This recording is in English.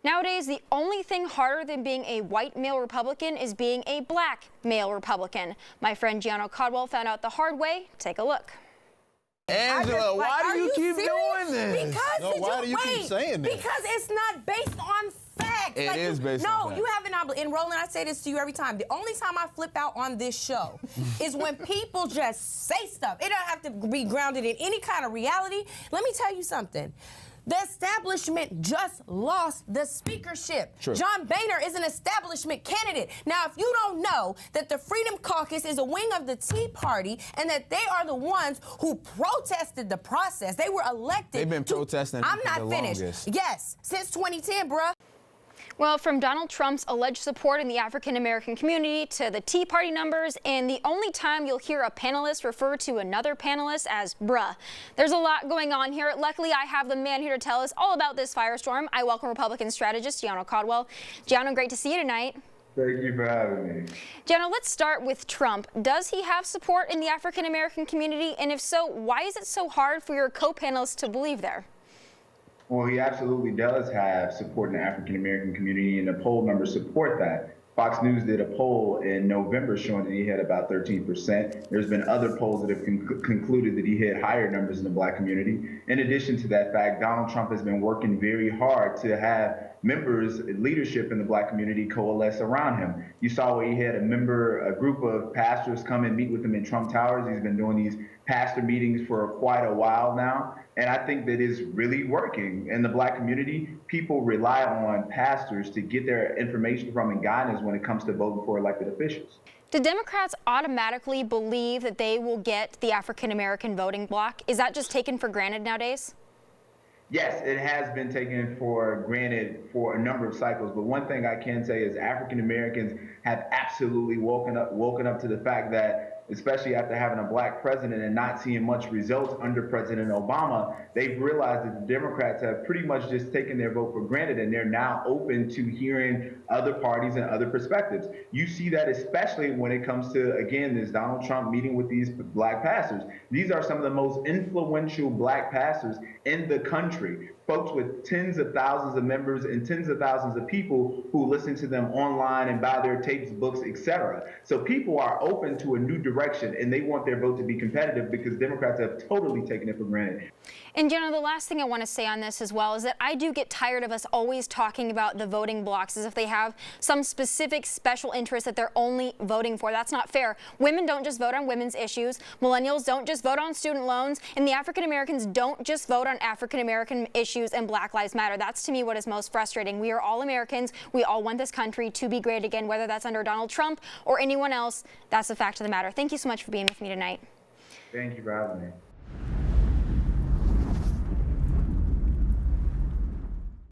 Nowadays, the only thing harder than being a white male Republican is being a black male Republican. My friend Gianno Caldwell found out the hard way. Take a look. Angela, why do you keep serious? doing this? Because Why do you keep saying this? Because it's not based on facts. It is based on facts. No, you have an obligation. And Roland, I say this to you every time. The only time I flip out on this show is when people just say stuff. It don't have to be grounded in any kind of reality. Let me tell you something. The establishment just lost the speakership. True. John Boehner is an establishment candidate. Now, if you don't know that the Freedom Caucus is a wing of the Tea Party and that they are the ones who protested the process, they were elected. They've been protesting. I'm not the finished. longest. Yes, since 2010, bruh. Well, from Donald Trump's alleged support in the African-American community to the Tea Party numbers, and the only time you'll hear a panelist refer to another panelist as bruh. There's a lot going on here. Luckily, I have the man here to tell us all about this firestorm. I welcome Republican strategist Gianno Caldwell. Gianno, great to see you tonight. Thank you for having me. Gianno, let's start with Trump. Does he have support in the African-American community? And if so, why is it so hard for your co-panelists to believe there? Well, he absolutely does have support in the African-American community, and the poll numbers support that. Fox News did a poll in November showing that he had about 13%. There's been other polls that have concluded that he hit higher numbers in the black community. In addition to that fact, Donald Trump has been working very hard to have members, leadership in the black community coalesce around him. You saw where he had a group of pastors come and meet with him in Trump Towers. He's been doing these pastor meetings for quite a while now. And I think that is really working. In the black community, people rely on pastors to get their information from and guidance when it comes to voting for elected officials. Do Democrats automatically believe that they will get the African-American voting bloc? Is that just taken for granted nowadays? Yes, it has been taken for granted for a number of cycles, but one thing I can say is African Americans have absolutely woken up to the fact that, especially after having a black president and not seeing much results under President Obama, they've realized that the Democrats have pretty much just taken their vote for granted, and they're now open to hearing other parties and other perspectives. You see that especially when it comes to, again, this Donald Trump meeting with these black pastors. These are some of the most influential black pastors in the country. Folks with tens of thousands of members and tens of thousands of people who listen to them online and buy their tapes, books, etc. So people are open to a new direction, and they want their vote to be competitive because Democrats have totally taken it for granted. And Gianno, the last thing I want to say on this as well is that I do get tired of us always talking about the voting blocs as if they have some specific special interest that they're only voting for. That's not fair. Women don't just vote on women's issues. Millennials don't just vote on student loans. And the African Americans don't just vote on African American issues and Black Lives Matter. That's to me what is most frustrating. We are all Americans. We all want this country to be great again, whether that's under Donald Trump or anyone else. That's the fact of the matter. Thank you so much for being with me tonight. Thank you for having me.